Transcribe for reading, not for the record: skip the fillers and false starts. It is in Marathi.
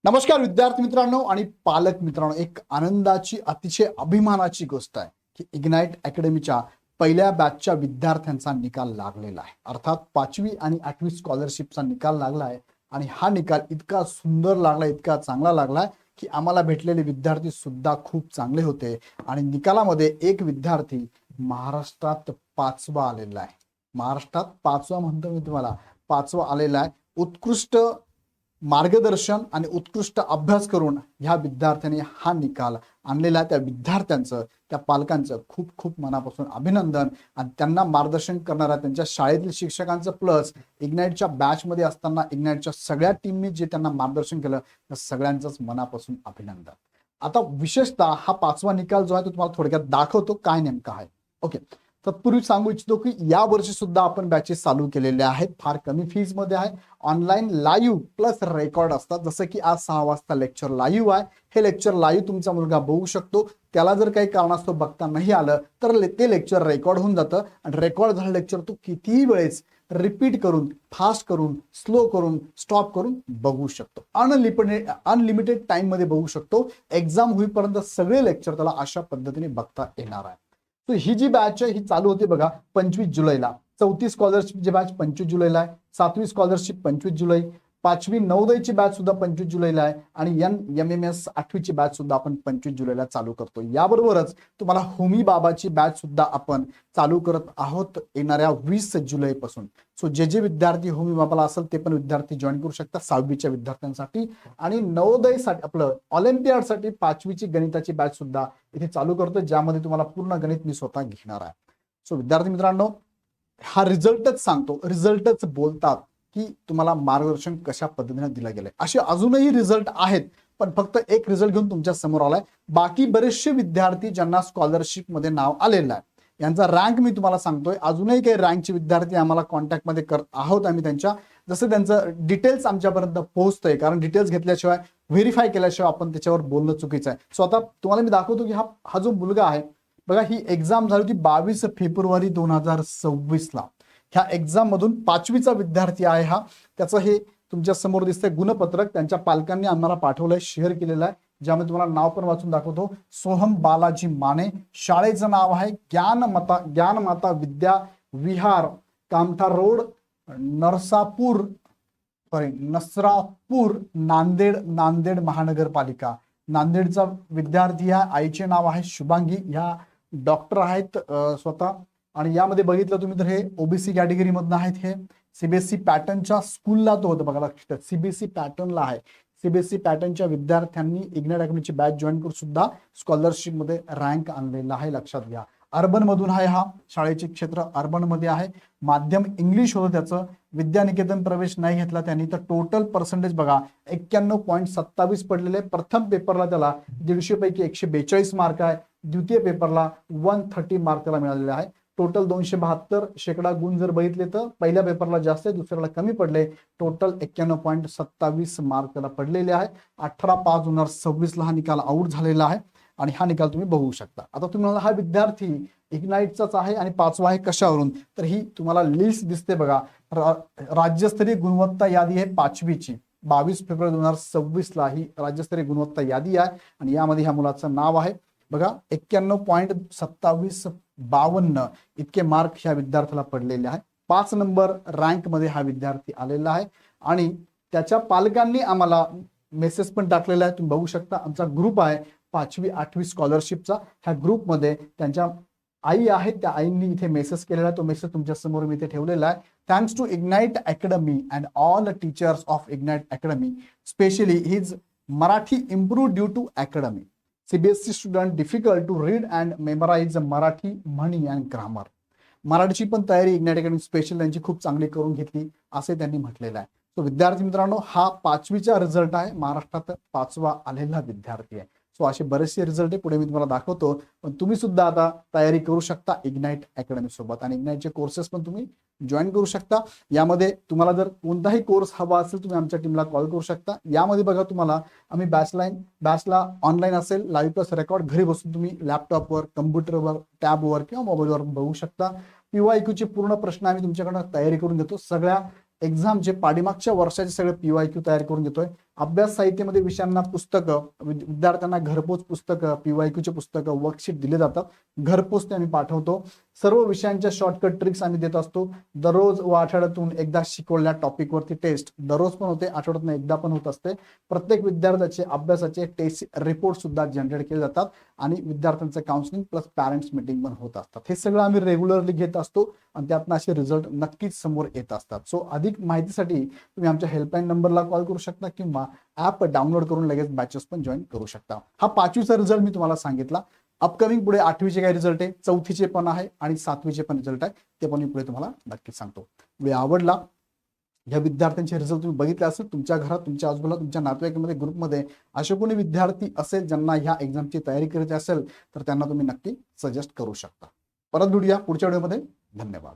नमस्कार विद्यार्थी मित्रांनो आणि पालक मित्रांनो, एक आनंदाची अतिशय अभिमानाची गोष्ट आहे की इग्नाइट अकॅडमीच्या पहिल्या बॅचच्या विद्यार्थ्यांचा निकाल लागलेला आहे. अर्थात 5वी आणि 8वी स्कॉलरशिपचा निकाल लागला आहे आणि हा निकाल इतका सुंदर लागला, इतका चांगला लागला की आम्हाला भेटलेले विद्यार्थी सुद्धा खूप चांगले होते आणि निकालामध्ये एक विद्यार्थी महाराष्ट्रात 5वा आलेला आहे. महाराष्ट्रात 5वा म्हणतो मी तुम्हाला, 5वा आलेला आहे. उत्कृष्ट मार्गदर्शन आणि उत्कृष्ट अभ्यास करून ह्या विद्यार्थ्यांनी हा निकाल आणलेला. त्या विद्यार्थ्यांचं, त्या पालकांचं खूप खूप मनापासून अभिनंदन आणि त्यांना मार्गदर्शन करणाऱ्या त्यांच्या शाळेतील शिक्षकांचं प्लस इग्नाइटच्या बॅचमध्ये असताना इग्नाइटच्या सगळ्या टीमनी जे त्यांना मार्गदर्शन केलं त्या सगळ्यांचंच मनापासून अभिनंदन. आता विशेषतः हा 5वा निकाल जो आहे तो तुम्हाला थोडक्यात दाखवतो काय नेमका आहे. ओके, तत्पूर्वी सांगू इच्छितो की या वर्षी सुद्धा आपण बॅचेस चालू केलेले आहेत. फार कमी फीज मध्ये आहे. ऑनलाईन लाईव्ह प्लस रेकॉर्ड असतात. जसं की आज 6 वाजता लेक्चर लाईव्ह आहे. हे लेक्चर लाईव्ह तुमचा मुलगा बघू शकतो. त्याला जर काही कारणास्तव बघता नाही आलं तर ते लेक्चर रेकॉर्ड होऊन जातं आणि रेकॉर्ड झालं लेक्चर तो कितीही वेळेस रिपीट करून, फास्ट करून, स्लो करून, स्टॉप करून बघू शकतो. अनलिमिटेड टाइम मध्ये बघू शकतो. एक्झाम होईपर्यंत सगळे लेक्चर त्याला अशा पद्धतीने बघता येणार आहे. तो ही जी बॅच आहे ही चालू होते बघा 25 जुलैला. 4थी स्कॉलरशिपची बॅच 25 जुलैला आहे. 7वी स्कॉलरशिप 25 जुलै. 5वी नवोदयची बॅच सुद्धा 25 जुलैला आहे आणि NMMS 8वीची बॅच सुद्धा आपण 25 जुलैला चालू करतो. याबरोबरच तुम्हाला होमी बाबाची बॅच सुद्धा आपण चालू करत आहोत येणाऱ्या 20 जुलैपासून. सो जे विद्यार्थी होमी बाबाला असेल ते पण विद्यार्थी जॉईन करू शकतात 6वीच्या विद्यार्थ्यांसाठी. आणि नवोदयसाठी आपलं ऑलिम्पियाडसाठी 5वीची गणिताची बॅच सुद्धा इथे चालू करतो, ज्यामध्ये तुम्हाला पूर्ण गणित मी स्वतः घेणार आहे. सो विद्यार्थी मित्रांनो, हा रिझल्टच सांगतो, रिझल्टच बोलतात की तुम्हाला मार्गदर्शन कशा पद्धतीने दिलं गेलंय. असे अजूनही रिझल्ट आहेत, पण फक्त एक रिझल्ट घेऊन तुमच्या समोर आलाय. बाकी बरेचसे विद्यार्थी ज्यांना स्कॉलरशिप मध्ये नाव आलेलं आहे यांचा रँक मी तुम्हाला सांगतोय. अजूनही काही रँकचे विद्यार्थी आम्हाला कॉन्टॅक्टमध्ये करत आहोत आम्ही त्यांच्या, जसं त्यांचं डिटेल्स आमच्यापर्यंत पोहोचतंय. कारण डिटेल्स घेतल्याशिवाय, व्हेरीफाय केल्याशिवाय आपण त्याच्यावर बोलणं चुकीचं आहे. सो आता तुम्हाला मी दाखवतो की हा जो मुलगा आहे बघा, ही एक्झाम झाली होती 22 फेब्रुवारी 2026ला. ह्या एक्झाम मधून 5वीचा विद्यार्थी आहे हा. त्याचं हे तुमच्या समोर दिसतंय गुणपत्रक त्यांच्या पालकांनी आम्हाला पाठवलंय, शेअर केलेलं आहे, ज्यामध्ये तुम्हाला नाव पण वाचून दाखवतो. सोहम बालाजी माने. शाळेचं नाव आहे ज्ञानमाता विद्या विहार, कामठा रोड, नसरापूर, नांदेड महानगरपालिका. नांदेडचा विद्यार्थी हा. आईचे नाव आहे शुभांगी. ह्या डॉक्टर आहेत स्वतः. आणि यामध्ये बघितलं तुम्ही तर हे ओबीसी कॅटेगरी मधून आहेत. हे सीबीएसई पॅटर्नच्या स्कूलला तो होतं बघा, लक्षात सीबीएसई पॅटर्नला आहे. सीबीएसई पॅटर्नच्या विद्यार्थ्यांनी इग्नाइट अकॅडमीची बॅच जॉईन करून सुद्धा स्कॉलरशिप मध्ये रँक आणलेला आहे, लक्षात घ्या. अर्बन मधून आहे हा. शाळेचे क्षेत्र अर्बन मध्ये आहे. माध्यम इंग्लिश होतं त्याचं. विद्यानिकेतन प्रवेश नाही घेतला त्यांनी. तर टोटल पर्सेंटेज बघा 91.27 पडलेले. प्रथम पेपरला त्याला 150 पैकी 142 मार्क आहे. द्वितीय पेपरला 130 मार्क त्याला मिळालेले आहे. टोटल 272% गुण जर बघितले तर पहिल्या पेपरला जास्त आहे, दुसऱ्याला कमी पडले. टोटल 91.27 मार्क त्याला पडलेले आहे. 18/5/2026ला हा निकाल आऊट झालेला आहे आणि हा निकाल तुम्ही बघू शकता. आता तुम्हाला हा विद्यार्थी इग्नाइटचाच आहे आणि 5वा आहे. कशावरून तर ही तुम्हाला लिस्ट दिसते बघा. राज्यस्तरीय गुणवत्ता यादी आहे 5वीची. 22 फेब्रुवारी 2026ला ही राज्यस्तरीय गुणवत्ता यादी आहे आणि यामध्ये ह्या मुलाचं नाव आहे बघा. 91.2752 इतके मार्क ह्या विद्यार्थ्याला पडलेले आहे. 5 नंबर रँक मध्ये हा विद्यार्थी आलेला आहे आणि त्याच्या पालकांनी आम्हाला मेसेज पण टाकलेला आहे. तुम्ही बघू शकता आमचा ग्रुप आहे 5वी 8वी स्कॉलरशिपचा. ह्या ग्रुपमध्ये त्यांच्या आई आहेत, त्या आईंनी इथे मेसेज केलेला आहे. तो मेसेज तुमच्या समोर मी इथे ठेवलेला आहे. Thanks to Ignite Academy and all teachers of Ignite Academy, specially his Marathi improve due to academy. CBSE student difficult to read and memorise Marathi म्हणी अँड ग्रामर. मराठीची पण तयारी इग्नाइट अकॅडमी स्पेशल त्यांची खूप चांगली करून घेतली असे त्यांनी म्हटलेलं आहे. सो विद्यार्थी मित्रांनो, हा 5वीचा रिझल्ट आहे. महाराष्ट्रात 5वा आलेला विद्यार्थी आहे. सो असे बरेचसे रिझल्ट आहे, पुढे मी तुम्हाला दाखवतो. पण तुम्ही सुद्धा आता तयारी करू शकता इग्नाइट अकॅडमी सोबत आणि इग्नाइटचे कोर्सेस पण तुम्ही जॉईन करू शकता. यामध्ये तुम्हाला जर कोणताही कोर्स हवा असेल तुम्ही आमच्या टीमला कॉल करू शकता. यामध्ये बघा तुम्हाला आम्ही बॅचला ऑनलाईन असेल लाईव्ह प्लस रेकॉर्ड घरी बसून तुम्ही लॅपटॉपवर, कम्प्युटरवर, टॅबवर किंवा मोबाईलवर बघू शकता. PYQचे पूर्ण प्रश्न आम्ही तुमच्याकडनं तयारी करून देतो. सगळ्या एक्झामचे पाठीमागच्या वर्षाचे सगळे PYQ तयार करून घेतोय. अभ्यास साहित्यामध्ये विषयांना पुस्तकं, विद्यार्थ्यांना घरपोच पुस्तकं, PYQचे पुस्तकं, वर्कशीट दिले जातात. घरपोच ते आम्ही पाठवतो. सर्व विषयांच्या शॉर्टकट ट्रिक्स आम्ही देत असतो. दररोज व आठवड्यातून एकदा शिकवलेल्या टॉपिकवरती टेस्ट दररोज पण होते, आठवड्यातून एकदा पण होत असते. प्रत्येक विद्यार्थ्याचे अभ्यासाचे टेस्ट रिपोर्ट सुद्धा जनरेट केले जातात आणि विद्यार्थ्यांचं काउन्सिलिंग प्लस पॅरेंट्स मीटिंग पण होत असतात. हे सगळं आम्ही रेग्युलरली घेत असतो आणि त्यातनं असे रिझल्ट नक्कीच समोर येत असतात. सो अधिक माहितीसाठी तुम्ही आमच्या हेल्पलाईन नंबरला कॉल करू शकता किंवा ॲप डाउनलोड करून लगेच बॅचेस पण जॉईन करू शकता. हा 5वीचा रिझल्ट मी तुम्हाला सांगितला. अपकमिंग पुढे 8वीचे काय रिझल्ट आहे, 4थीचे पण आहे आणि 7वीचे पण रिझल्ट आहे, ते पण मी पुढे तुम्हाला नक्कीच सांगतो. व्हिडिओ आवडला, या विद्यार्थ्यांचे रिझल्ट तुम्ही बघितले असेल, तुमच्या घरात, तुमच्या आजूबाजूला, तुमच्या नातेवाईकांमध्ये, ग्रुपमध्ये असे कोणी विद्यार्थी असेल ज्यांना ह्या एक्झामची तयारी करायची असेल तर त्यांना तुम्ही नक्की सजेस्ट करू शकता. परत भेटूया पुढच्या व्हिडिओमध्ये. धन्यवाद.